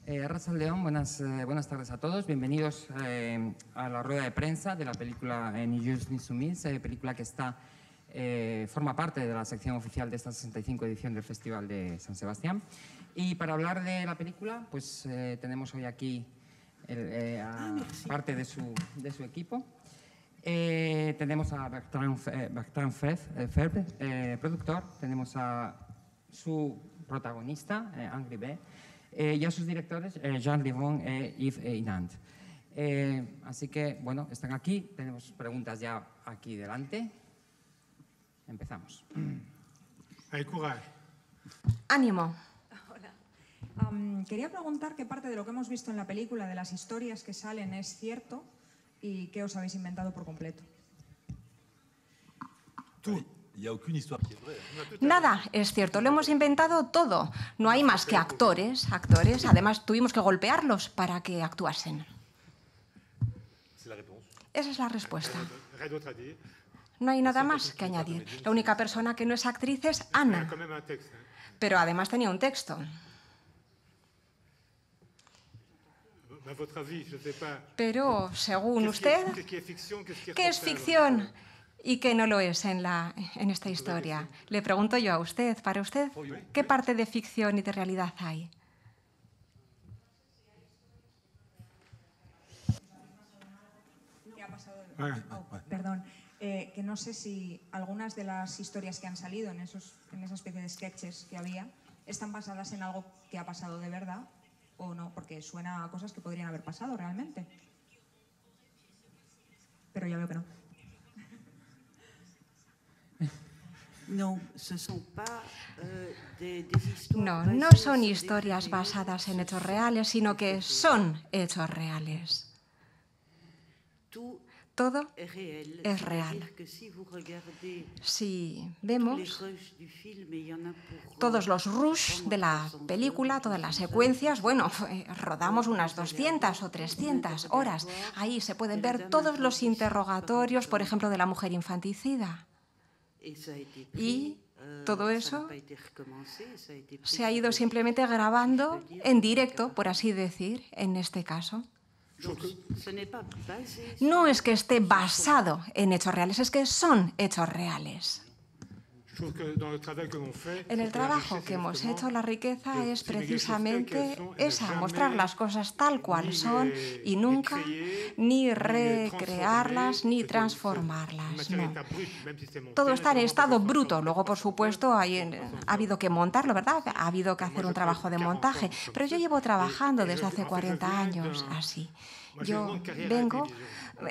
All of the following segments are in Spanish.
Arratsaldeon, buenas tardes a todos. Bienvenidos a la rueda de prensa de la película Ni Just ni Soumis, película que forma parte de la sección oficial de esta 65 edición del Festival de San Sebastián. Y para hablar de la película, pues tenemos hoy aquí parte de su equipo. Tenemos a Bertrand Ferbe, productor, tenemos a su protagonista, Henri B., y a sus directores, Jean Livron y Yves Inand. Así que, bueno, están aquí, tenemos preguntas ya aquí delante. Empezamos. Hay coraje. Ánimo. Hola. Quería preguntar qué parte de lo que hemos visto en la película, de las historias que salen, es cierto y qué os habéis inventado por completo. Tú. Nada, es cierto, lo hemos inventado todo. No hay más que actores. Además, tuvimos que golpearlos para que actuasen. Esa es la respuesta. No hay nada más que añadir. La única persona que no es actriz es Ana. Pero además tenía un texto. Pero, según usted, ¿qué es ficción y qué no lo es en esta historia? Le pregunto yo a usted, para usted, ¿qué parte de ficción y de realidad hay? Perdón, que no sé si algunas de las historias que han salido en esa especie de sketches que había están basadas en algo que ha pasado de verdad o no, porque suena a cosas que podrían haber pasado realmente. Pero ya veo que no. No son historias basadas en hechos reales, sino que son hechos reales. Todo es real. Si vemos todos los rush de la película, todas las secuencias, bueno, rodamos unas 200 o 300 horas. Ahí se pueden ver todos los interrogatorios, por ejemplo, de la mujer infanticida. Y todo eso se ha ido simplemente grabando en directo, por así decir, en este caso. No es que esté basado en hechos reales, es que son hechos reales. En el trabajo que hemos hecho, la riqueza es precisamente esa, mostrar las cosas tal cual son y nunca ni recrearlas ni transformarlas. No. Todo está en estado bruto. Luego, por supuesto, ha habido que montarlo, ¿verdad? Ha habido que hacer un trabajo de montaje. Pero yo llevo trabajando desde hace 40 años así.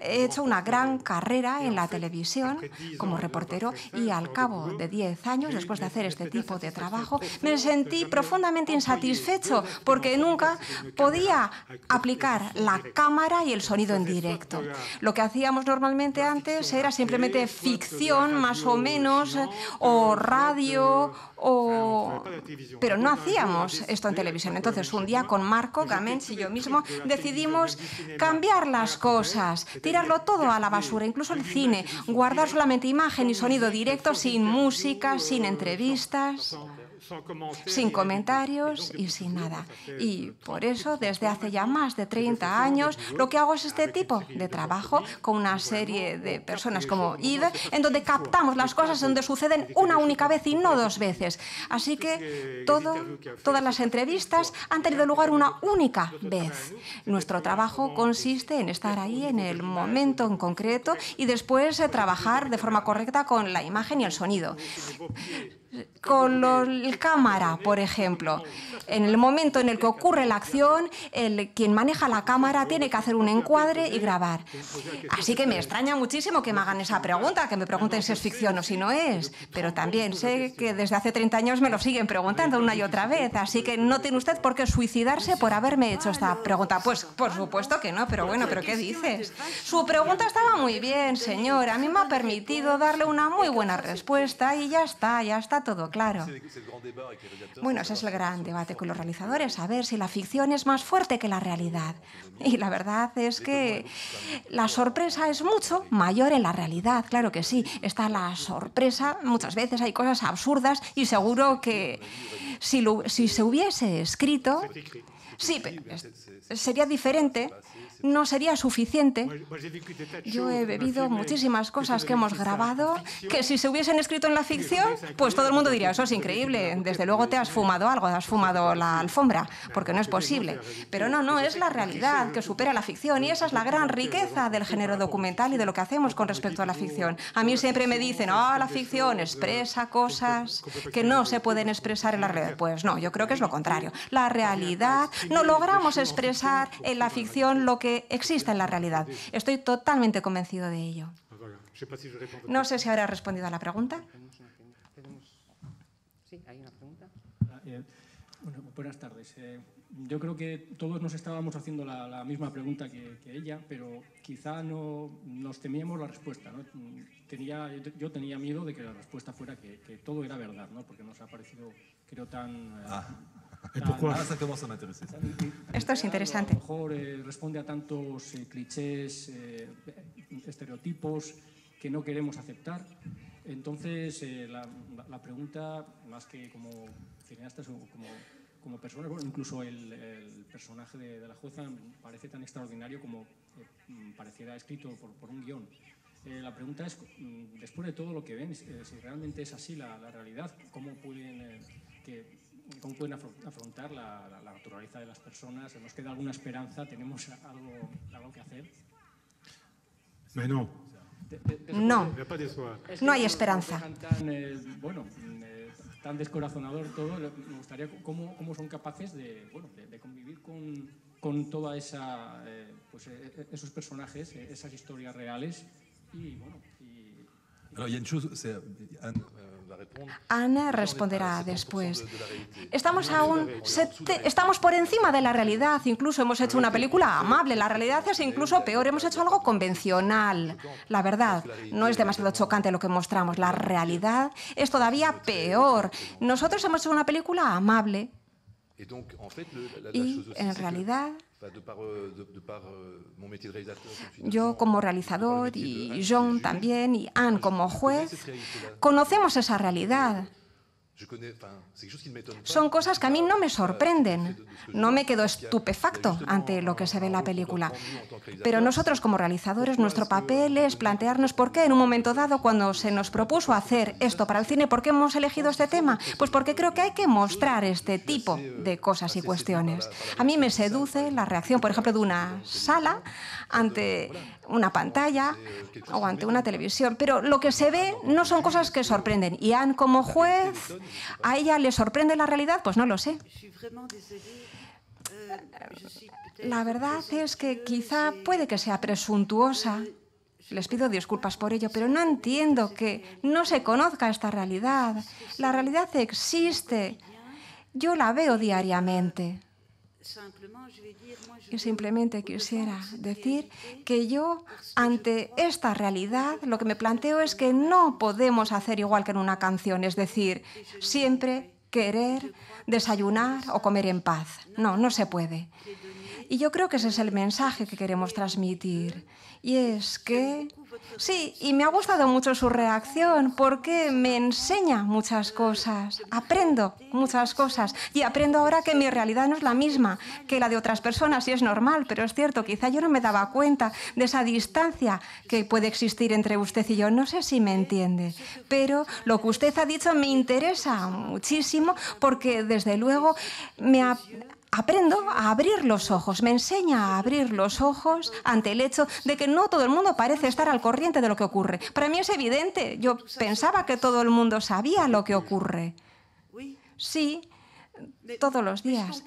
He hecho una gran carrera en la televisión como reportero y al cabo de 10 años, después de hacer este tipo de trabajo, me sentí profundamente insatisfecho porque nunca podía aplicar la cámara y el sonido en directo. Lo que hacíamos normalmente antes era simplemente ficción, más o menos, o radio, pero no hacíamos esto en televisión. Entonces, un día con Marco Gamench y yo mismo decidimos cambiar las cosas, tirarlo todo a la basura, incluso el cine, guardar solamente imagen y sonido directo, sin música, sin entrevistas, sin comentarios y sin nada. Y por eso, desde hace ya más de 30 años, lo que hago es este tipo de trabajo con una serie de personas como Yves, en donde captamos las cosas donde suceden una única vez y no dos veces. Así que todas las entrevistas han tenido lugar una única vez. Nuestro trabajo consiste en estar ahí en el momento en concreto y después trabajar de forma correcta con la imagen y el sonido. Con la cámara, por ejemplo, en el momento en el que ocurre la acción, quien maneja la cámara tiene que hacer un encuadre y grabar. Así que me extraña muchísimo que me hagan esa pregunta, que me pregunten si es ficción o si no es. Pero también sé que desde hace 30 años me lo siguen preguntando una y otra vez. Así que no tiene usted por qué suicidarse por haberme hecho esta pregunta. Pues por supuesto que no, pero bueno, ¿pero qué dices? Su pregunta estaba muy bien, señor. A mí me ha permitido darle una muy buena respuesta y ya está todo claro. Bueno, ese es el gran debate con los realizadores, a ver si la ficción es más fuerte que la realidad. Y la verdad es que la sorpresa es mucho mayor en la realidad, claro que sí. Está la sorpresa, muchas veces hay cosas absurdas y seguro que si se hubiese escrito, Sí, sería diferente, no sería suficiente. Yo he bebido muchísimas cosas que hemos grabado que si se hubiesen escrito en la ficción, pues todo el mundo diría, eso es increíble, desde luego te has fumado algo, has fumado la alfombra, porque no es posible. Pero no, es la realidad que supera la ficción y esa es la gran riqueza del género documental y de lo que hacemos con respecto a la ficción. A mí siempre me dicen, la ficción expresa cosas que no se pueden expresar en la realidad. Pues no, yo creo que es lo contrario. La realidad, no logramos expresar en la ficción lo que existe en la realidad. Estoy totalmente convencido de ello. No sé si habrá respondido a la pregunta. Sí, hay una pregunta. Bueno, buenas tardes. Yo creo que todos nos estábamos haciendo la misma pregunta que ella, pero quizá no nos temíamos la respuesta, ¿no? Yo tenía miedo de que la respuesta fuera que todo era verdad, ¿no? Porque nos ha parecido, creo, Esto es interesante. A lo mejor responde a tantos clichés, estereotipos que no queremos aceptar. Entonces, la pregunta, más que como cineastas o como personas, bueno, incluso el personaje de la jueza parece tan extraordinario como pareciera escrito por un guión. La pregunta es, después de todo lo que ven, si realmente es así la realidad, ¿cómo pueden afrontar la naturaleza de las personas? ¿Nos queda alguna esperanza? ¿Tenemos algo que hacer? No. No hay esperanza. Tan descorazonador todo, me gustaría cómo son capaces de convivir con toda esos personajes, esas historias reales y bueno. Anne responderá después. Estamos por encima de la realidad, incluso hemos hecho una película amable, la realidad es incluso peor, hemos hecho algo convencional. La verdad, no es demasiado chocante lo que mostramos, la realidad es todavía peor. Nosotros hemos hecho una película amable y en realidad yo como realizador y John también y Anne como juez conocemos esa realidad. Son cosas que a mí no me sorprenden. No me quedo estupefacto ante lo que se ve en la película. Pero nosotros como realizadores, nuestro papel es plantearnos por qué en un momento dado, cuando se nos propuso hacer esto para el cine, ¿por qué hemos elegido este tema? Pues porque creo que hay que mostrar este tipo de cosas y cuestiones. A mí me seduce la reacción, por ejemplo, de una sala ante una pantalla o ante una televisión. Pero lo que se ve no son cosas que sorprenden. Y Anne como juez, ¿a ella le sorprende la realidad? Pues no lo sé. La verdad es que quizá puede que sea presuntuosa. Les pido disculpas por ello, pero no entiendo que no se conozca esta realidad. La realidad existe. Yo la veo diariamente. Y simplemente quisiera decir que yo, ante esta realidad, lo que me planteo es que no podemos hacer igual que en una canción, es decir, siempre querer desayunar o comer en paz. No se puede. Y yo creo que ese es el mensaje que queremos transmitir. Y es que, sí, y me ha gustado mucho su reacción porque me enseña muchas cosas, aprendo muchas cosas y aprendo ahora que mi realidad no es la misma que la de otras personas y es normal, pero es cierto, quizá yo no me daba cuenta de esa distancia que puede existir entre usted y yo. No sé si me entiende, pero lo que usted ha dicho me interesa muchísimo porque desde luego aprendo a abrir los ojos, me enseña a abrir los ojos ante el hecho de que no todo el mundo parece estar al corriente de lo que ocurre. Para mí es evidente, yo pensaba que todo el mundo sabía lo que ocurre. Sí, todos los días.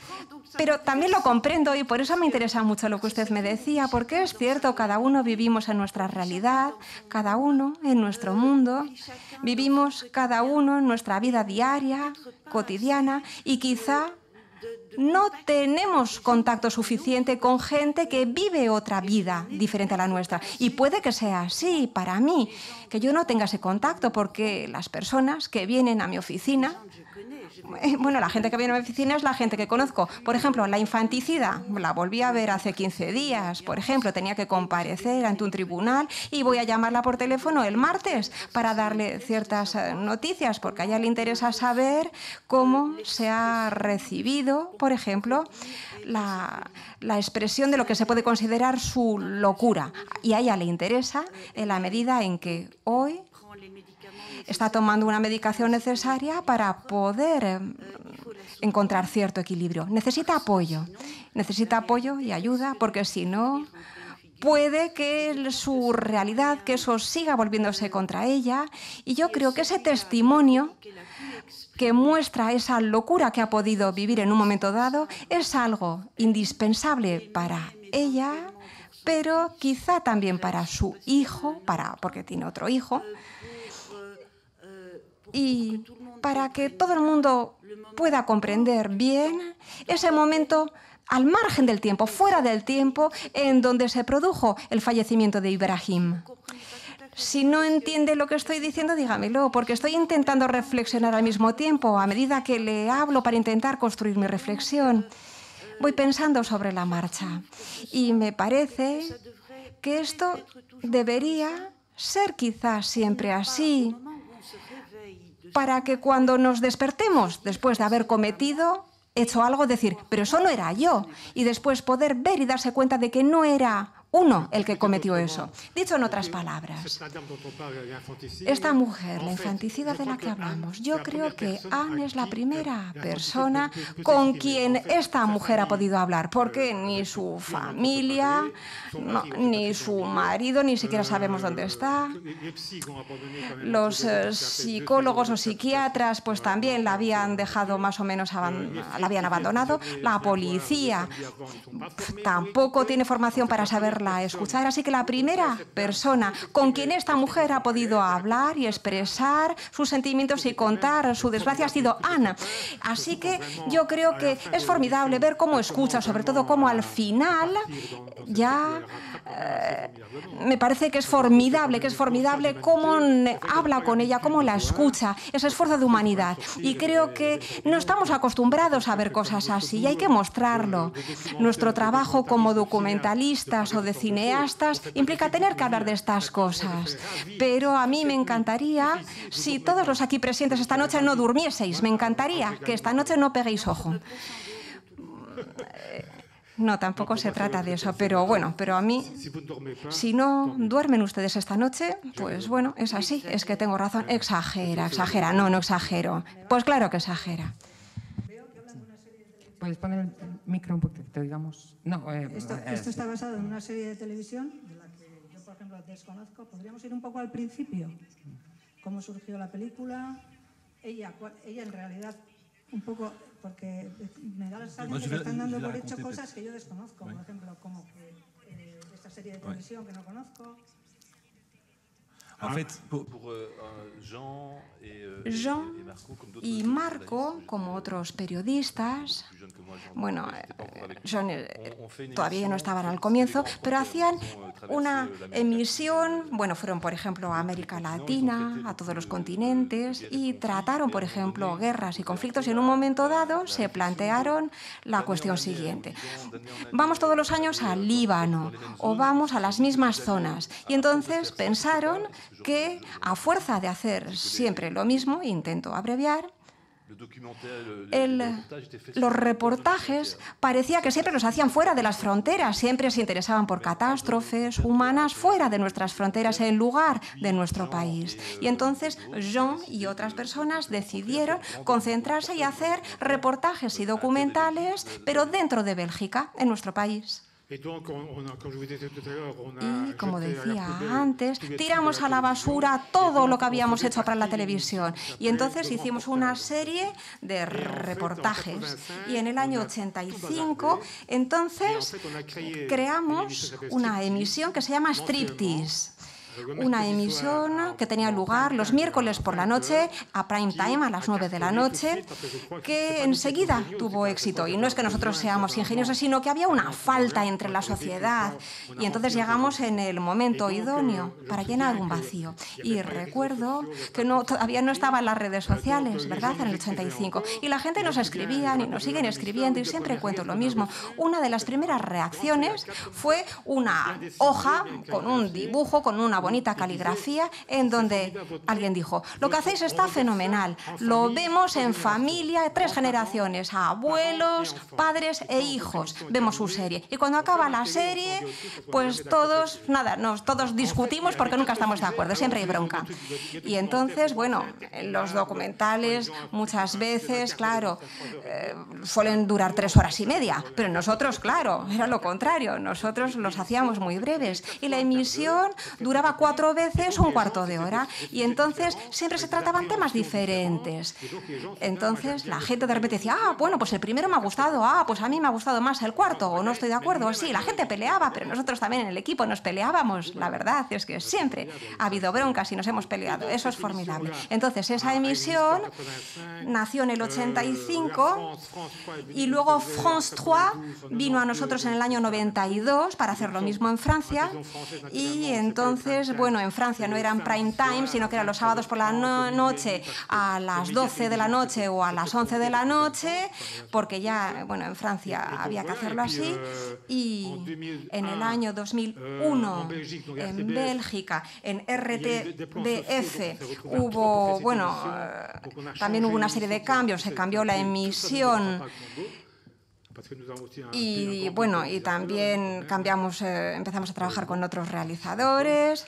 Pero también lo comprendo y por eso me interesa mucho lo que usted me decía, porque es cierto, cada uno vivimos en nuestra realidad, cada uno en nuestro mundo, vivimos cada uno en nuestra vida diaria, cotidiana y quizá no tenemos contacto suficiente con gente que vive otra vida diferente a la nuestra. Y puede que sea así para mí, que yo no tenga ese contacto, porque las personas que vienen a mi oficina, bueno, la gente que viene a mi oficina es la gente que conozco. Por ejemplo, la infanticida, la volví a ver hace 15 días. Por ejemplo, tenía que comparecer ante un tribunal y voy a llamarla por teléfono el martes para darle ciertas noticias, porque a ella le interesa saber cómo se ha recibido por ejemplo, la expresión de lo que se puede considerar su locura. Y a ella le interesa en la medida en que hoy está tomando una medicación necesaria para poder encontrar cierto equilibrio. Necesita apoyo y ayuda, porque si no, puede que su realidad, que eso siga volviéndose contra ella. Y yo creo que ese testimonio que muestra esa locura que ha podido vivir en un momento dado es algo indispensable para ella, pero quizá también para su hijo, porque tiene otro hijo, y para que todo el mundo pueda comprender bien ese momento al margen del tiempo, fuera del tiempo, en donde se produjo el fallecimiento de Ibrahim. Si no entiende lo que estoy diciendo, dígamelo, porque estoy intentando reflexionar al mismo tiempo. A medida que le hablo para intentar construir mi reflexión, voy pensando sobre la marcha. Y me parece que esto debería ser quizás siempre así, para que cuando nos despertemos después de haber hecho algo, decir, pero eso no era yo, y después poder ver y darse cuenta de que no era uno el que cometió eso. Dicho en otras palabras, esta mujer, la infanticida de la que hablamos, yo creo que Anne es la primera persona con quien esta mujer ha podido hablar, porque ni su familia, ni su marido, ni siquiera sabemos dónde está. Los psicólogos o psiquiatras pues también la habían dejado más o menos, la habían abandonado. La policía tampoco tiene formación para saberla escuchar, así que la primera persona con quien esta mujer ha podido hablar y expresar sus sentimientos y contar su desgracia ha sido Anne. Así que yo creo que es formidable ver cómo escucha, sobre todo cómo al final ya me parece que es formidable cómo habla con ella, cómo la escucha, ese esfuerzo de humanidad. Y creo que no estamos acostumbrados a ver cosas así y hay que mostrarlo. Nuestro trabajo como documentalistas o de cineastas implica tener que hablar de estas cosas. Pero a mí me encantaría, si todos los aquí presentes esta noche no durmieseis, me encantaría que esta noche no peguéis ojo. No, tampoco se trata de eso, pero bueno, pero a mí, si no duermen ustedes esta noche, pues bueno, es así, es que tengo razón. Exagera, no exagero. Pues claro que exagera. ¿Puedes poner el micro un poquito, digamos? No, esto está basado en una serie de televisión de la que yo, por ejemplo, desconozco. ¿Podríamos ir un poco al principio? ¿Cómo surgió la película? Ella en realidad, un poco, porque me da la sensación de que están dando por hecho cosas que yo desconozco. Por ejemplo, como que esta serie de televisión que no conozco. Jean y Marco, como otros periodistas, bueno, Jean todavía no estaban al comienzo, pero hacían una emisión, bueno, fueron, por ejemplo, a América Latina, a todos los continentes, y trataron, por ejemplo, guerras y conflictos, y en un momento dado se plantearon la cuestión siguiente. Vamos todos los años al Líbano, o vamos a las mismas zonas, y entonces pensaron que a fuerza de hacer siempre lo mismo, intento abreviar, los reportajes parecía que siempre los hacían fuera de las fronteras, siempre se interesaban por catástrofes humanas fuera de nuestras fronteras, en lugar de nuestro país. Y entonces Jean y otras personas decidieron concentrarse y hacer reportajes y documentales, pero dentro de Bélgica, en nuestro país. Y como decía antes, tiramos a la basura todo lo que habíamos hecho para la televisión. Y entonces hicimos una serie de reportajes. Y en el año 85, entonces, creamos una emisión que se llama Striptease. Una emisión que tenía lugar los miércoles por la noche, a prime time, a las 9 de la noche, que enseguida tuvo éxito. Y no es que nosotros seamos ingeniosos, sino que había una falta entre la sociedad. Y entonces llegamos en el momento idóneo para llenar un vacío. Y recuerdo que todavía no estaban las redes sociales, ¿verdad?, en el 85. Y la gente nos escribía y nos siguen escribiendo, y siempre cuento lo mismo. Una de las primeras reacciones fue una hoja con un dibujo, con una bonita caligrafía en donde alguien dijo: lo que hacéis está fenomenal, lo vemos en familia, 3 generaciones, abuelos, padres e hijos, vemos su serie. Y cuando acaba la serie, pues todos, todos discutimos porque nunca estamos de acuerdo, siempre hay bronca. Y entonces, bueno, los documentales muchas veces, claro, suelen durar 3 horas y media, pero nosotros, claro, era lo contrario, nosotros los hacíamos muy breves y la emisión duraba 4 veces un cuarto de hora y entonces siempre se trataban temas diferentes. Entonces la gente de repente decía: bueno, pues el primero me ha gustado, pues a mí me ha gustado más el cuarto, o no estoy de acuerdo. Sí, la gente peleaba, pero nosotros también en el equipo nos peleábamos. La verdad es que siempre ha habido broncas y nos hemos peleado, eso es formidable. Entonces esa emisión nació en el 85 y luego France 3 vino a nosotros en el año 92 para hacer lo mismo en Francia y entonces, bueno, en Francia no eran prime time, sino que eran los sábados por la noche a las 12 de la noche o a las 11 de la noche, porque ya, bueno, en Francia había que hacerlo así. Y en el año 2001 en Bélgica, en RTBF, hubo, bueno, también hubo una serie de cambios, se cambió la emisión. Y bueno, y también cambiamos, empezamos a trabajar con otros realizadores.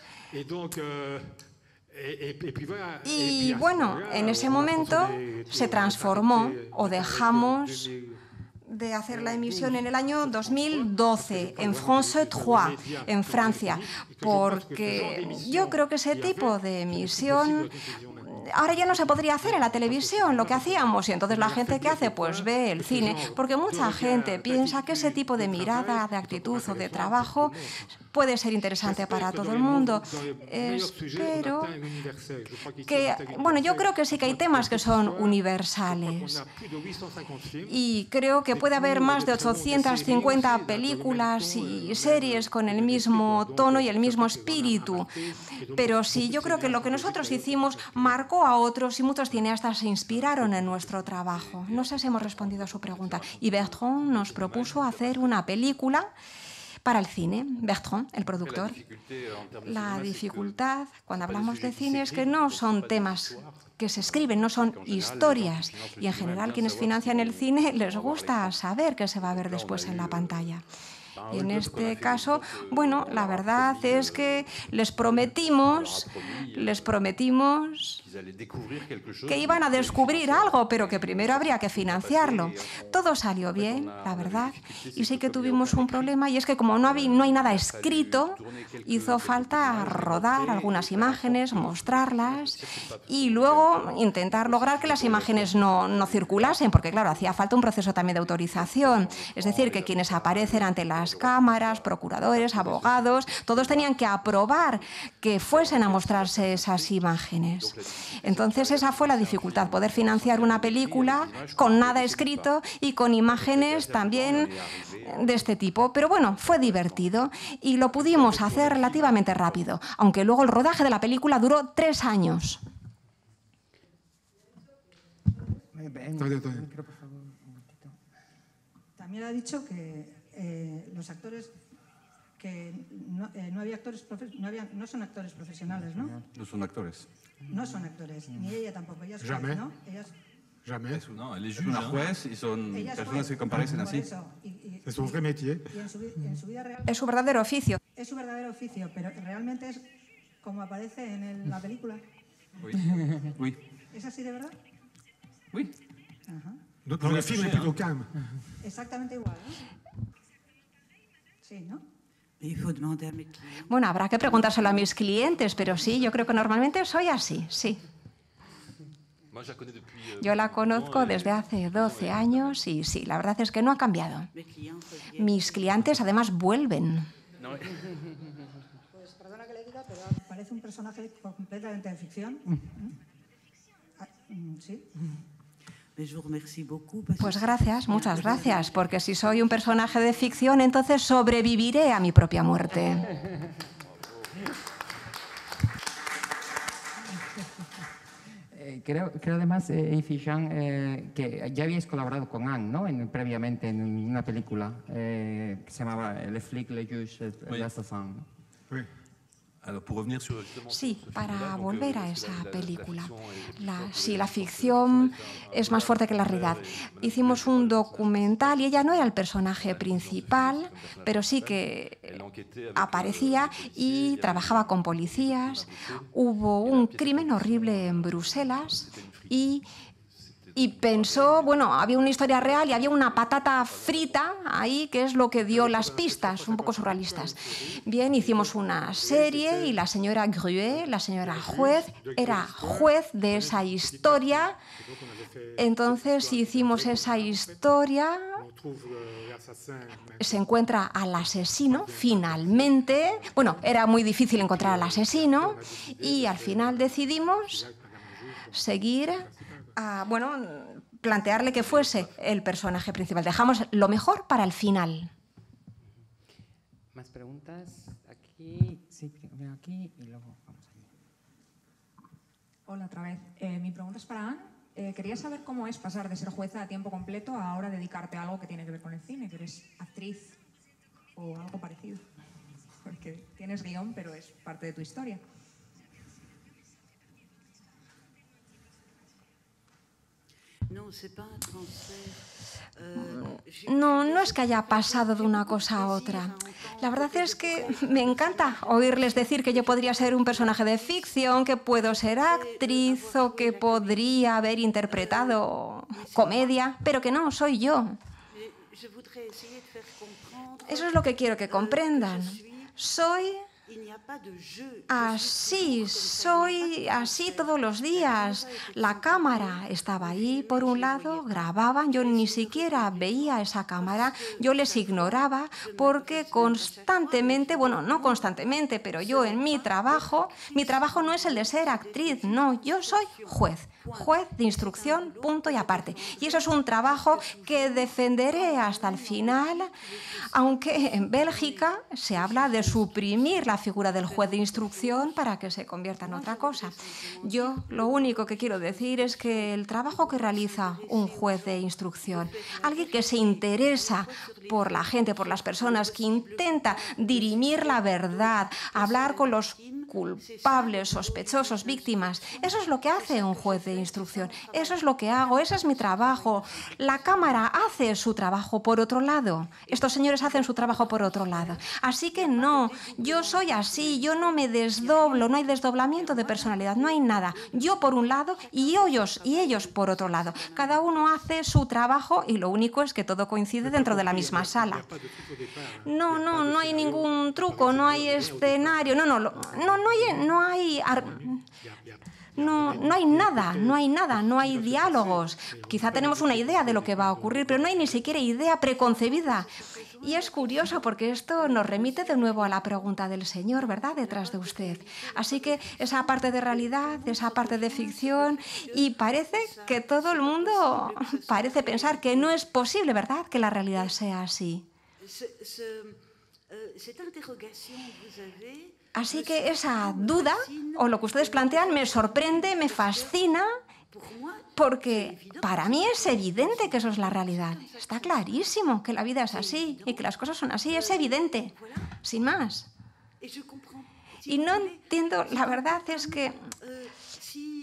Y bueno, en ese momento se transformó o dejamos de hacer la emisión en el año 2012 en France 3, en Francia, porque yo creo que ese tipo de emisión ahora ya no se podría hacer en la televisión lo que hacíamos, y entonces la gente que hace pues ve el cine, porque mucha gente piensa que ese tipo de mirada, de actitud o de trabajo puede ser interesante para todo el mundo. Espero que, bueno, yo creo que sí que hay temas que son universales y creo que puede haber más de 850 películas y series con el mismo tono y el mismo espíritu, pero sí, yo creo que lo que nosotros hicimos marcó a otros y muchos cineastas se inspiraron en nuestro trabajo. No sé si hemos respondido a su pregunta. Y Bertrand nos propuso hacer una película para el cine. Bertrand, el productor. La dificultad, cuando hablamos de cine, es que no son temas que se escriben, no son historias. Y en general, quienes financian el cine les gusta saber qué se va a ver después en la pantalla. Y en este caso, bueno, la verdad es que les prometimos que iban a descubrir algo, pero que primero habría que financiarlo. Todo salió bien, la verdad, y sí que tuvimos un problema, y es que como no hay nada escrito, hizo falta rodar algunas imágenes, mostrarlas, y luego intentar lograr que las imágenes no circulasen, porque claro, hacía falta un proceso también de autorización, es decir, que quienes aparecen ante las cámaras, procuradores, abogados, todos tenían que aprobar que fuesen a mostrarse esas imágenes. Entonces esa fue la dificultad, poder financiar una película con nada escrito y con imágenes también de este tipo. Pero bueno, fue divertido y lo pudimos hacer relativamente rápido, aunque luego el rodaje de la película duró 3 años. También ha dicho que los actores, que no había actores, no son actores profesionales, ¿no? No son actores. No son actores, ni ella tampoco. Ella es Jamais. juez, ¿no? Ella es, Jamais. No, elle est juge, una juez y son ella es personas juez, que comparecen por así. eso. C'est son vrai métier. Y en su vida real Es su verdadero oficio. es su verdadero oficio, pero realmente es como aparece en la película. Oui. Oui. ¿Es así de verdad? Oui. Ajá. Dans le film, il est plutôt calme. Exactamente igual, ¿no? Sí, ¿no? Bueno, habrá que preguntárselo a mis clientes, pero sí, yo creo que normalmente soy así, sí. Yo la conozco desde hace 12 años y sí, la verdad es que no ha cambiado. Mis clientes además vuelven. Pues perdona que le diga, pero parece un personaje completamente de ficción. Sí. Pues gracias, muchas gracias, porque si soy un personaje de ficción, entonces sobreviviré a mi propia muerte. Creo además, Yves y Jean, que ya habíais colaborado con Anne, ¿no? Previamente en una película que se llamaba Le Flic, Le Juge, Oui. l'Assassin. Oui. Sí, para volver a esa película. Sí, la ficción es más fuerte que la realidad. Hicimos un documental y ella no era el personaje principal, pero sí que aparecía y trabajaba con policías. Hubo un crimen horrible en Bruselas y pensó, bueno, había una historia real y había una patata frita ahí, que es lo que dio las pistas, un poco surrealistas. Bien, hicimos una serie y la señora Gruet, la señora juez, era juez de esa historia. Entonces hicimos esa historia, se encuentra al asesino, finalmente. Bueno, era muy difícil encontrar al asesino y al final decidimos seguir plantearle que fuese el personaje principal. Dejamos lo mejor para el final. ¿Más preguntas? Aquí, sí, primero aquí y luego vamos allí. Hola, otra vez. Mi pregunta es para Anne. Quería saber cómo es pasar de ser jueza a tiempo completo a ahora dedicarte a algo que tiene que ver con el cine, que eres actriz o algo parecido. Porque tienes guión, pero es parte de tu historia. No es que haya pasado de una cosa a otra. La verdad es que me encanta oírles decir que yo podría ser un personaje de ficción, que puedo ser actriz o que podría haber interpretado comedia, pero que no, soy yo. Eso es lo que quiero que comprendan. Soy así todos los días. La cámara estaba ahí, por un lado, grababan, yo ni siquiera veía esa cámara, yo les ignoraba porque constantemente, bueno, no constantemente, pero yo en mi trabajo no es el de ser actriz, no, yo soy juez de instrucción, punto y aparte. Y eso es un trabajo que defenderé hasta el final, aunque en Bélgica se habla de suprimir la figura del juez de instrucción para que se convierta en otra cosa. Yo lo único que quiero decir es que el trabajo que realiza un juez de instrucción, alguien que se interesa por la gente, por las personas, que intenta dirimir la verdad, hablar con los culpables, sospechosos, víctimas, eso es lo que hace un juez de instrucción. Eso es lo que hago, ese es mi trabajo. La cámara hace su trabajo por otro lado. Estos señores hacen su trabajo por otro lado. Así que no, yo soy así, yo no me desdoblo, no hay desdoblamiento de personalidad, no hay nada. Yo por un lado y ellos por otro lado. Cada uno hace su trabajo y lo único es que todo coincide dentro de la misma sala. No hay ningún truco, no hay escenario, no hay diálogos. Quizá tenemos una idea de lo que va a ocurrir, pero no hay ni siquiera idea preconcebida. Y es curioso porque esto nos remite de nuevo a la pregunta del señor, ¿verdad?, detrás de usted. Así que esa parte de realidad, esa parte de ficción, y parece que todo el mundo parece pensar que no es posible, ¿verdad?, que la realidad sea así. Así que esa duda, o lo que ustedes plantean, me sorprende, me fascina, porque para mí es evidente que eso es la realidad. Está clarísimo que la vida es así y que las cosas son así, es evidente, sin más. Y no entiendo, la verdad es que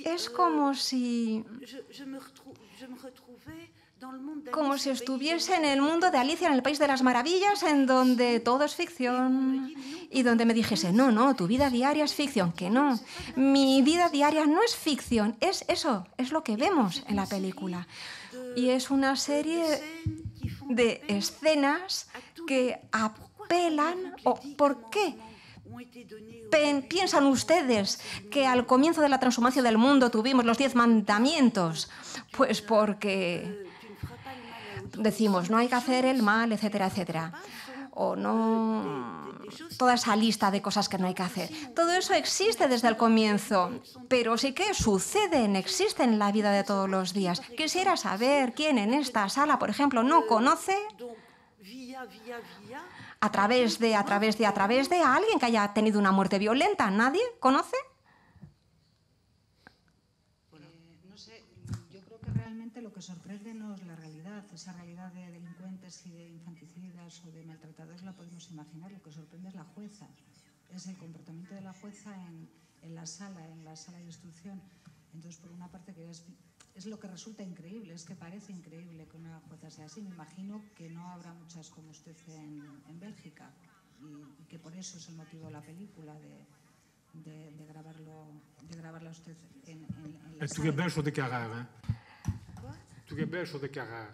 es como si estuviese en el mundo de Alicia en el País de las Maravillas, en donde todo es ficción y donde me dijese, no, tu vida diaria es ficción, que no. Mi vida diaria no es ficción, es eso, es lo que vemos en la película. Y es una serie de escenas que apelan, ¿por qué? ¿Piensan ustedes que al comienzo de la transhumancia del mundo tuvimos los 10 mandamientos? Pues porque decimos, no hay que hacer el mal, etcétera, etcétera. O no, toda esa lista de cosas que no hay que hacer. Todo eso existe desde el comienzo, pero sí que existe en la vida de todos los días. Quisiera saber quién en esta sala, por ejemplo, no conoce a través de a alguien que haya tenido una muerte violenta. ¿Nadie conoce? No sé, yo creo que realmente lo que sorprende no es la realidad. Esa realidad de delincuentes y de infanticidas o de maltratadores la podemos imaginar. Lo que sorprende es la jueza. es el comportamiento de la jueza en la sala de instrucción. Entonces, por una parte, que es lo que resulta increíble, es que parece increíble que una jueza sea así. Me imagino que no habrá muchas como usted en Bélgica y que por eso es el motivo de la película, de grabarla usted en la Tous les sala. Belges sont des carreurs. Hein. Tous les Belges sont des carreurs.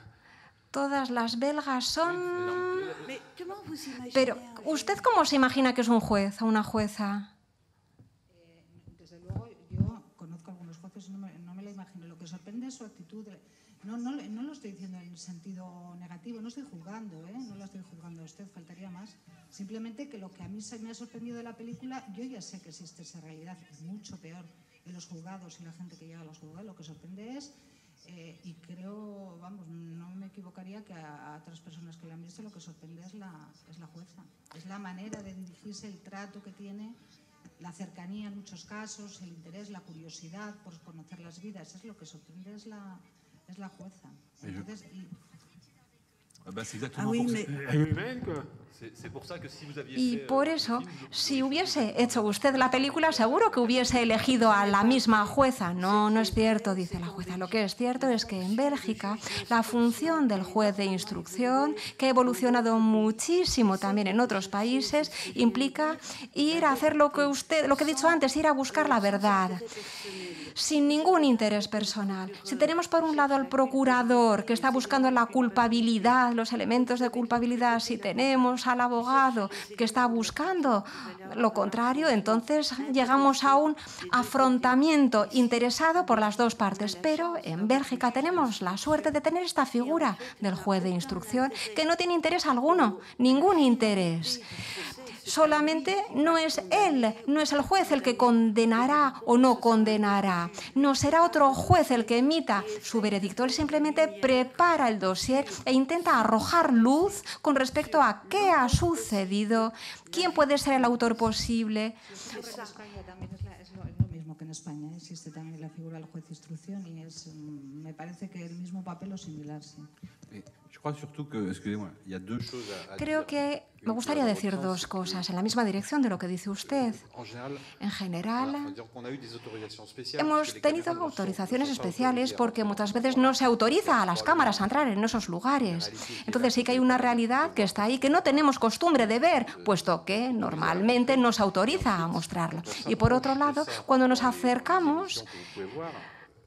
Todas las belgas son... Pero, ¿usted cómo se imagina que es un juez o una jueza? Desde luego, yo conozco a algunos jueces y no me la imagino. Lo que sorprende es su actitud. No lo estoy diciendo en sentido negativo, no estoy juzgando, no la estoy juzgando a usted, faltaría más. Simplemente que lo que a mí me ha sorprendido de la película, yo ya sé que existe esa realidad, es mucho peor en los juzgados y la gente que llega a los juzgados. Lo que sorprende es, y creo, vamos, no me equivocaría que a otras personas que la han visto, lo que sorprende es la jueza. Es la manera de dirigirse, el trato que tiene, la cercanía en muchos casos, el interés, la curiosidad por conocer las vidas. Es lo que sorprende, es la jueza. Entonces, Y por eso, si hubiese hecho usted la película, seguro que hubiese elegido a la misma jueza. No, no es cierto, dice la jueza. Lo que es cierto es que en Bélgica la función del juez de instrucción, que ha evolucionado muchísimo también en otros países, implica ir a hacer lo que he dicho antes, ir a buscar la verdad, sin ningún interés personal. Si tenemos por un lado al procurador que está buscando la culpabilidad, los elementos de culpabilidad, si tenemos al abogado que está buscando lo contrario, entonces llegamos a un afrontamiento interesado por las dos partes. Pero en Bélgica tenemos la suerte de tener esta figura del juez de instrucción que no tiene interés alguno, ningún interés. Solamente no es él, no es el juez el que condenará o no condenará. No será otro juez el que emita su veredicto. Él simplemente prepara el dossier e intenta arrojar luz con respecto a qué ha sucedido, quién puede ser el autor posible. en España también es lo mismo que en España. Existe también la figura del juez de instrucción y me parece que el mismo papel o similar, sí. Creo que me gustaría decir dos cosas en la misma dirección de lo que dice usted. En general, hemos tenido autorizaciones especiales porque muchas veces no se autoriza a las cámaras a entrar en esos lugares. Entonces sí que hay una realidad que está ahí, que no tenemos costumbre de ver, puesto que normalmente nos autoriza a mostrarlo. Y por otro lado, cuando nos acercamos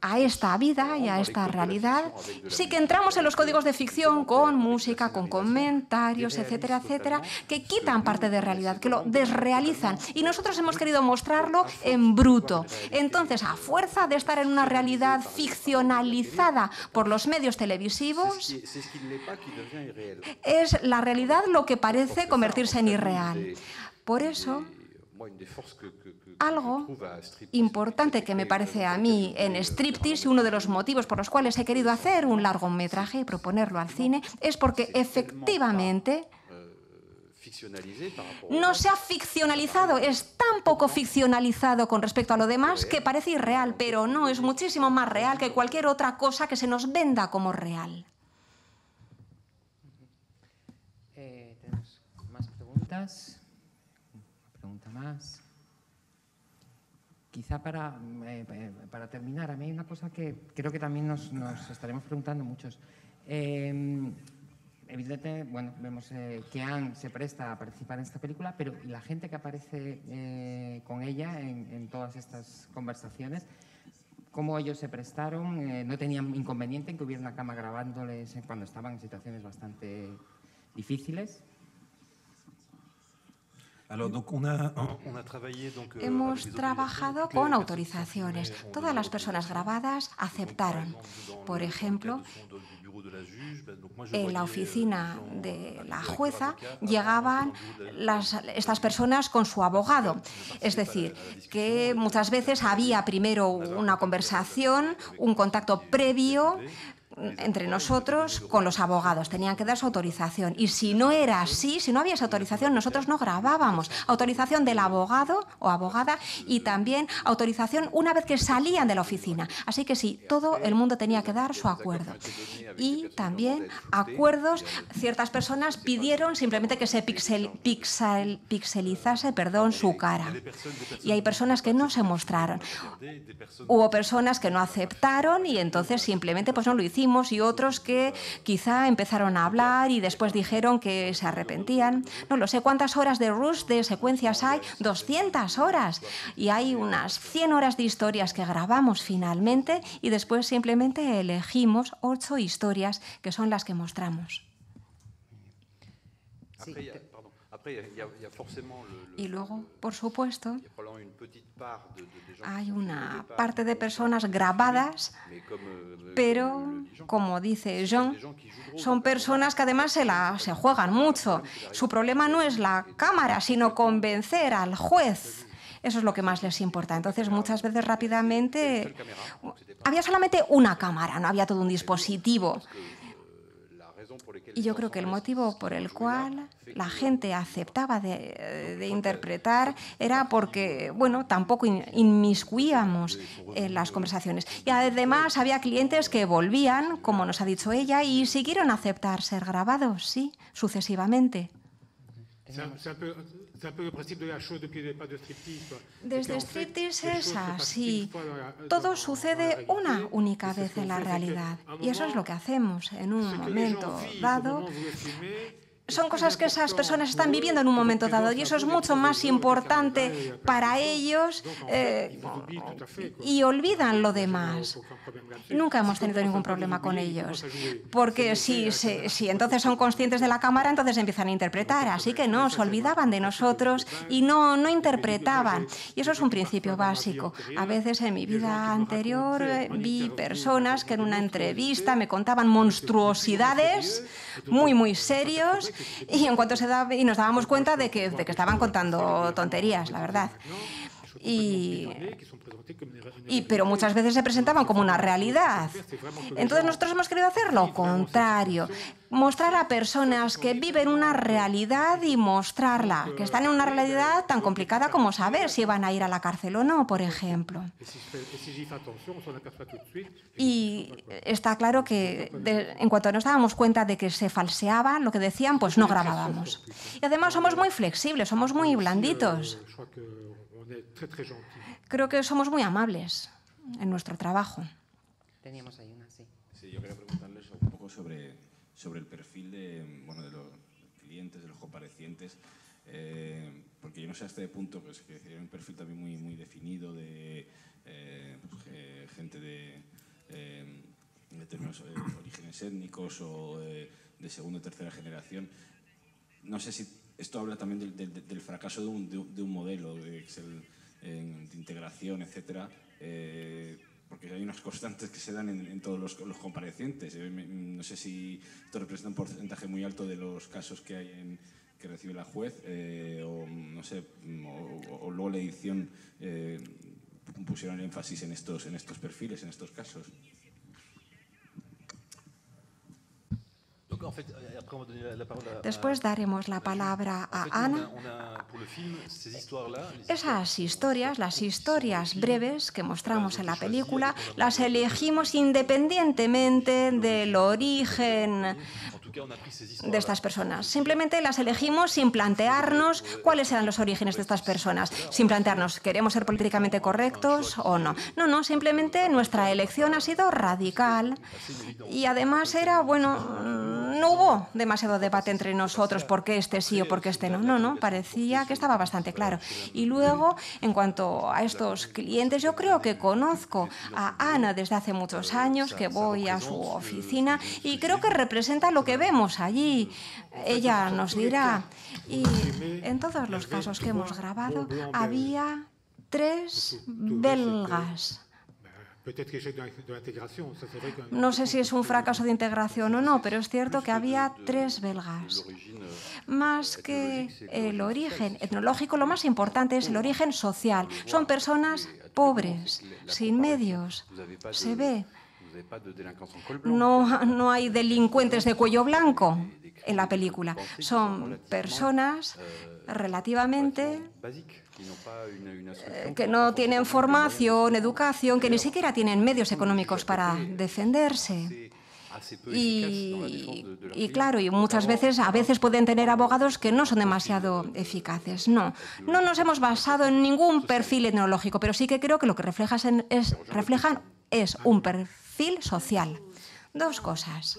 a esta vida y a esta realidad, sí que entramos en los códigos de ficción con música, con comentarios, etcétera, etcétera, que quitan parte de realidad, que lo desrealizan. Y nosotros hemos querido mostrarlo en bruto. Entonces, a fuerza de estar en una realidad ficcionalizada por los medios televisivos, es la realidad lo que parece convertirse en irreal. Por eso, algo importante que me parece a mí en Striptease, y uno de los motivos por los cuales he querido hacer un largometraje y proponerlo al cine, es porque efectivamente no se ha ficcionalizado, es tan poco ficcionalizado con respecto a lo demás que parece irreal, pero no, es muchísimo más real que cualquier otra cosa que se nos venda como real. Tenemos más preguntas. Una pregunta más. Quizá para terminar, a mí hay una cosa que creo que también nos estaremos preguntando muchos. Evidentemente, bueno, vemos que Anne se presta a participar en esta película, pero la gente que aparece con ella en todas estas conversaciones, ¿cómo ellos se prestaron? ¿No tenían inconveniente en que hubiera una cámara grabándoles cuando estaban en situaciones bastante difíciles? Hemos trabajado con autorizaciones. Todas las personas grabadas aceptaron. Por ejemplo, en la oficina de la jueza llegaban estas personas con su abogado. Es decir, que muchas veces había primero una conversación, un contacto previo entre nosotros con los abogados. Tenían que dar su autorización. Y si no era así, si no había esa autorización, nosotros no grabábamos. Autorización del abogado o abogada y también autorización una vez que salían de la oficina. Así que sí, todo el mundo tenía que dar su acuerdo. Y también acuerdos, ciertas personas pidieron simplemente que se pixelizase su cara. Y hay personas que no se mostraron. Hubo personas que no aceptaron y entonces simplemente pues no lo hicimos, y otros que quizá empezaron a hablar y después dijeron que se arrepentían. No lo sé cuántas horas de rush, de secuencias hay, 200 horas. Y hay unas 100 horas de historias que grabamos finalmente y después simplemente elegimos 8 historias que son las que mostramos. Y luego, por supuesto, hay una parte de personas grabadas, pero, como dice Jean, son personas que además se juegan mucho. Su problema no es la cámara, sino convencer al juez. Eso es lo que más les importa. Entonces, muchas veces rápidamente había solamente una cámara, no había todo un dispositivo. Y yo creo que el motivo por el cual la gente aceptaba de interpretar era porque, bueno, tampoco inmiscuíamos en las conversaciones. Y además había clientes que volvían, como nos ha dicho ella, y siguieron a aceptar ser grabados, sí, sucesivamente. Desde striptease es así. Todo sucede una única vez en la realidad. Y eso es lo que hacemos en un momento dado. Son cosas que esas personas están viviendo en un momento dado y eso es mucho más importante para ellos y olvidan lo demás. Nunca hemos tenido ningún problema con ellos, porque si entonces son conscientes de la cámara, entonces empiezan a interpretar, así que no, se olvidaban de nosotros y no interpretaban. Y eso es un principio básico. A veces en mi vida anterior vi personas que en una entrevista me contaban monstruosidades muy, muy serios. Y en cuanto nos dábamos cuenta de que estaban contando tonterías, la verdad. Pero muchas veces se presentaban como una realidad. Entonces nosotros hemos querido hacer lo contrario. Mostrar a personas que viven una realidad y mostrarla, que están en una realidad tan complicada como saber si van a ir a la cárcel o no, por ejemplo. Y está claro que en cuanto nos dábamos cuenta de que se falseaba lo que decían, pues no grabábamos. Y además somos muy flexibles, somos muy blanditos. Creo que somos muy amables en nuestro trabajo. Teníamos ahí una, sí. Sí, yo quería preguntarles un poco sobre el perfil de los clientes, de los comparecientes, porque yo no sé hasta qué punto, pues, que hay un perfil también muy definido de gente de determinados orígenes étnicos o de segunda o tercera generación. No sé si esto habla también del fracaso de un modelo de integración, etcétera, porque hay unas constantes que se dan en todos los comparecientes. No sé si esto representa un porcentaje muy alto de los casos que hay que recibe la juez, o no sé, o luego la edición pusieron énfasis en estos perfiles, en estos casos. Después daremos la palabra a Ana. Esas historias, las historias breves que mostramos en la película, las elegimos independientemente del origen de estas personas. Simplemente las elegimos sin plantearnos cuáles eran los orígenes de estas personas, sin plantearnos, ¿queremos ser políticamente correctos o no? No, simplemente nuestra elección ha sido radical y además era, no hubo demasiado debate entre nosotros por qué este sí o por qué este no. No, parecía que estaba bastante claro. Y luego, en cuanto a estos clientes, yo creo que conozco a Ana desde hace muchos años, que voy a su oficina y creo que representa lo que vemos allí. Ella nos dirá. Y en todos los casos que hemos grabado había 3 belgas. No sé si es un fracaso de integración o no, pero es cierto que había 3 belgas. Más que el origen etnológico, lo más importante es el origen social. Son personas pobres, sin medios. Se ve. No hay delincuentes de cuello blanco en la película. Son personas relativamente que no tienen formación, educación, que ni siquiera tienen medios económicos para defenderse. Y claro, y muchas veces, a veces pueden tener abogados que no son demasiado eficaces. No nos hemos basado en ningún perfil etnológico, pero sí que creo que lo que reflejan es un perfil social. Dos cosas.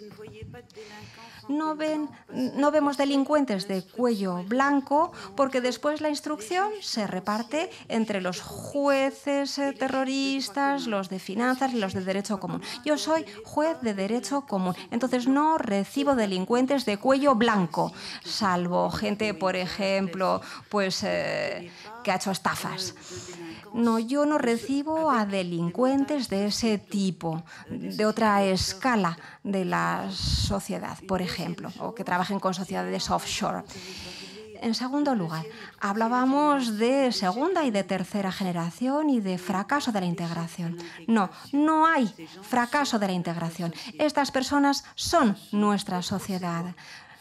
No vemos delincuentes de cuello blanco porque después la instrucción se reparte entre los jueces terroristas, los de finanzas y los de derecho común. Yo soy juez de derecho común, entonces no recibo delincuentes de cuello blanco, salvo gente, por ejemplo, pues que ha hecho estafas. No, yo no recibo a delincuentes de ese tipo, de otra escala de la sociedad, por ejemplo, o que trabajen con sociedades offshore. En segundo lugar, hablábamos de segunda y de tercera generación y de fracaso de la integración. No hay fracaso de la integración. Estas personas son nuestra sociedad.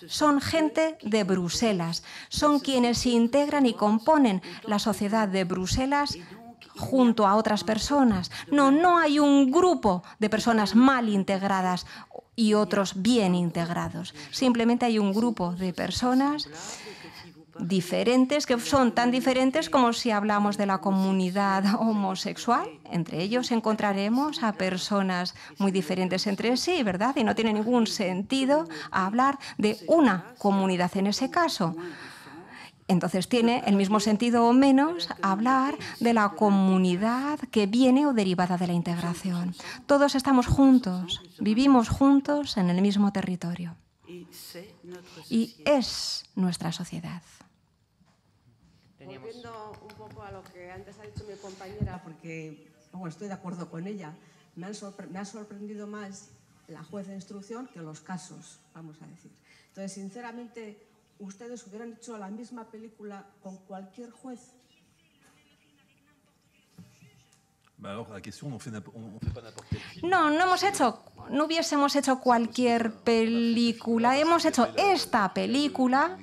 Son gente de Bruselas, son quienes se integran y componen la sociedad de Bruselas junto a otras personas. No hay un grupo de personas mal integradas y otros bien integrados. Simplemente hay un grupo de personas diferentes, que son tan diferentes como si hablamos de la comunidad homosexual. Entre ellos encontraremos a personas muy diferentes entre sí, ¿verdad? Y no tiene ningún sentido hablar de una comunidad en ese caso. Entonces tiene el mismo sentido o menos hablar de la comunidad que viene o derivada de la integración. Todos estamos juntos, vivimos juntos en el mismo territorio. Y es nuestra sociedad. Volviendo un poco a lo que antes ha dicho mi compañera, porque estoy de acuerdo con ella, me ha sorprendido más la juez de instrucción que los casos, vamos a decir. Entonces, sinceramente, ¿ustedes hubieran hecho la misma película con cualquier juez? No hubiésemos hecho cualquier película. Hemos hecho esta película,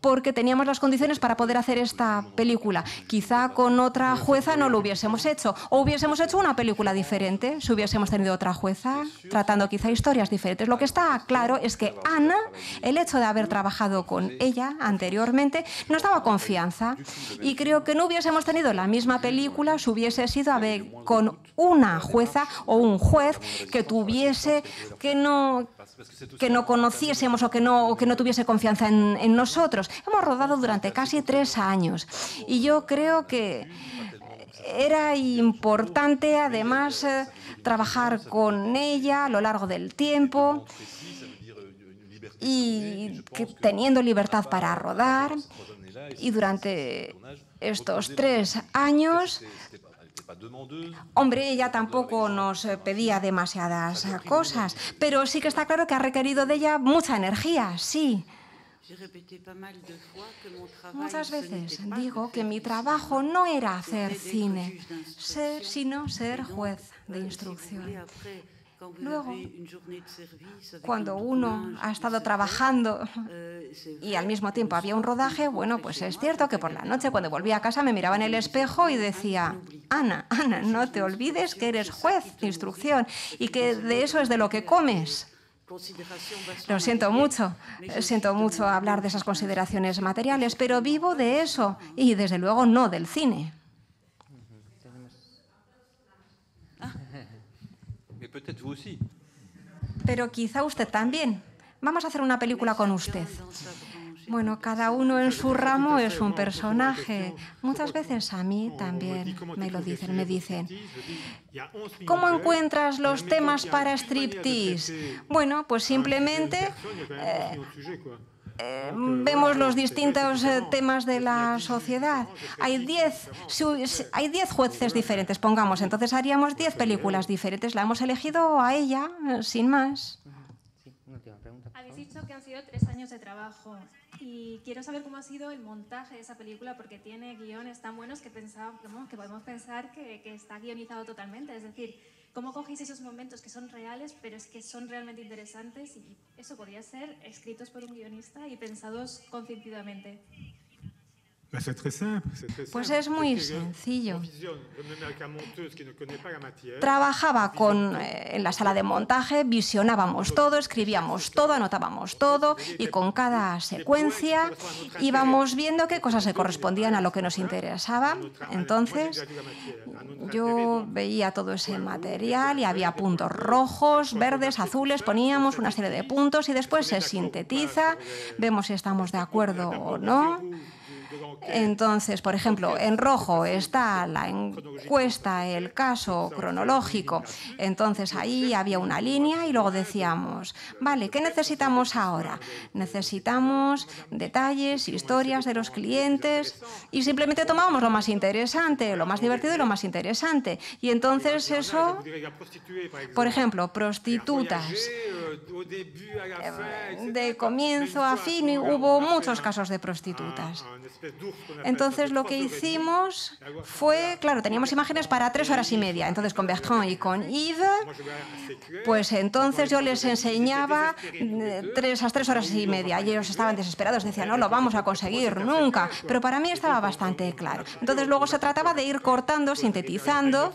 porque teníamos las condiciones para poder hacer esta película. Quizá con otra jueza no lo hubiésemos hecho, o hubiésemos hecho una película diferente si hubiésemos tenido otra jueza, tratando quizá historias diferentes. Lo que está claro es que Ana, el hecho de haber trabajado con ella anteriormente, nos daba confianza, y creo que no hubiésemos tenido la misma película si hubiese sido con una jueza o un juez que no conociésemos o que no tuviese confianza en nosotros. Hemos rodado durante casi 3 años y yo creo que era importante además trabajar con ella a lo largo del tiempo y teniendo libertad para rodar. Y durante estos 3 años, hombre, ella tampoco nos pedía demasiadas cosas, pero sí que está claro que ha requerido de ella mucha energía, sí. Muchas veces digo que mi trabajo no era hacer cine, sino ser juez de instrucción. Luego, cuando uno ha estado trabajando y al mismo tiempo había un rodaje, bueno, pues es cierto que por la noche cuando volvía a casa me miraba en el espejo y decía: Ana, no te olvides que eres juez de instrucción y que de eso es de lo que comes. Lo siento mucho hablar de esas consideraciones materiales, pero vivo de eso y desde luego no del cine. Pero quizá usted también. Vamos a hacer una película con usted. Bueno, cada uno en su ramo es un personaje. Muchas veces a mí también me dicen, ¿cómo encuentras los temas para striptease? Bueno, pues simplemente vemos los distintos temas de la sociedad. Hay 10 jueces diferentes, pongamos, entonces haríamos 10 películas diferentes. La hemos elegido a ella, sin más. Habéis dicho que han sido 3 años de trabajo y quiero saber cómo ha sido el montaje de esa película, porque tiene guiones tan buenos que podemos pensar que está guionizado totalmente. Es decir, ¿Cómo cogéis esos momentos que son reales, pero es que son realmente interesantes y eso podría ser escritos por un guionista y pensados consciencidamente? Pues es muy sencillo. Trabajaba en la sala de montaje, visionábamos todo, escribíamos todo, anotábamos todo y con cada secuencia íbamos viendo qué cosas se correspondían a lo que nos interesaba. Entonces yo veía todo ese material y había puntos rojos, verdes, azules, poníamos una serie de puntos y después se sintetiza, vemos si estamos de acuerdo o no. Entonces, por ejemplo, en rojo está la encuesta, el caso cronológico. Entonces, ahí había una línea y luego decíamos, vale, ¿qué necesitamos ahora? Necesitamos detalles, historias de los clientes y simplemente tomábamos lo más interesante, lo más divertido y lo más interesante. Y entonces eso, por ejemplo, prostitutas. De comienzo a fin hubo muchos casos de prostitutas. Entonces lo que hicimos fue, claro, teníamos imágenes para 3 horas y media. Entonces con Bertrand y con Yves, pues entonces yo les enseñaba esas 3 horas y media y ellos estaban desesperados, decían, no lo vamos a conseguir nunca. Pero para mí estaba bastante claro. Entonces luego se trataba de ir cortando, sintetizando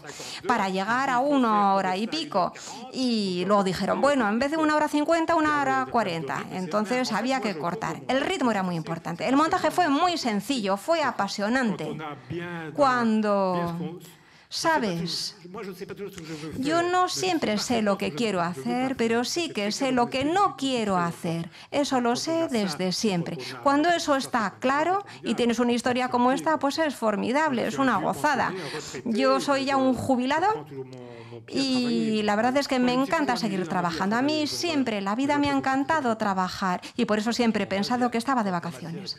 para llegar a 1 hora y pico. Y luego dijeron, bueno, en vez de 1 hora 50, 1 hora 40. Entonces había que cortar. El ritmo era muy importante. El montaje fue muy sencillo, fue apasionante. Cuando, ¿sabes? Yo no siempre sé lo que quiero hacer, pero sí que sé lo que no quiero hacer. Eso lo sé desde siempre. Cuando eso está claro y tienes una historia como esta, pues es formidable, es una gozada. Yo soy ya un jubilado y la verdad es que me encanta seguir trabajando. A mí siempre, la vida me ha encantado trabajar y por eso siempre he pensado que estaba de vacaciones.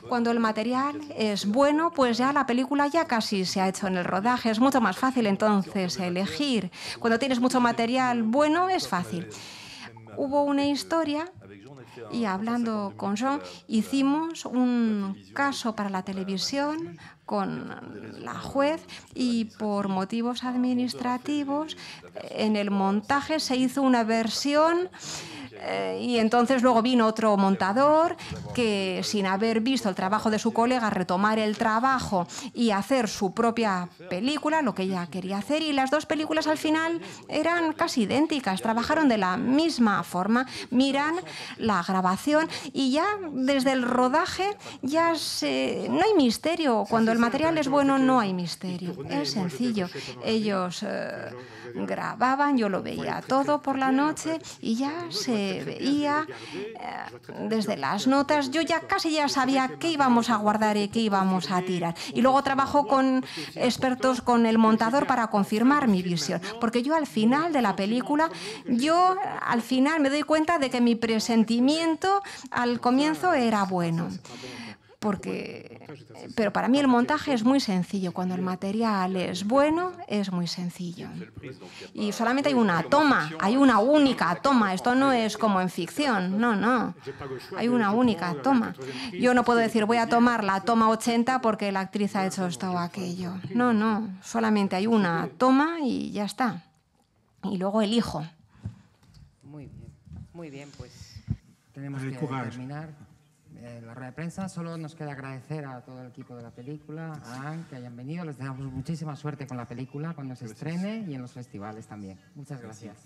Cuando el material es bueno, pues ya la película ya casi se ha hecho en el rodaje. Es mucho más fácil entonces elegir. Cuando tienes mucho material bueno, es fácil. Hubo una historia y hablando con Jean, hicimos un caso para la televisión con la juez y por motivos administrativos en el montaje se hizo una versión y entonces luego vino otro montador que sin haber visto el trabajo de su colega retomar el trabajo y hacer su propia película, lo que ella quería hacer, y las dos películas al final eran casi idénticas, trabajaron de la misma forma, miran la grabación y ya desde el rodaje ya no hay misterio, cuando el material es bueno no hay misterio, es sencillo. Ellos grababan, yo lo veía todo por la noche y ya se veía desde las notas, yo ya casi ya sabía qué íbamos a guardar y qué íbamos a tirar. Y luego trabajo con expertos, con el montador para confirmar mi visión, porque yo al final de la película, al final me doy cuenta de que mi presentimiento al comienzo era bueno. Pero para mí el montaje es muy sencillo. Cuando el material es bueno, es muy sencillo. Y solamente hay una toma, hay una única toma. Esto no es como en ficción, no. Hay una única toma. Yo no puedo decir, voy a tomar la toma 80 porque la actriz ha hecho esto o aquello. No. Solamente hay una toma y ya está. Y luego elijo. Muy bien, pues tenemos que terminar la rueda de prensa. Solo nos queda agradecer a todo el equipo de la película, a Anne, que hayan venido. Les deseamos muchísima suerte con la película cuando se estrene y en los festivales también. Muchas gracias.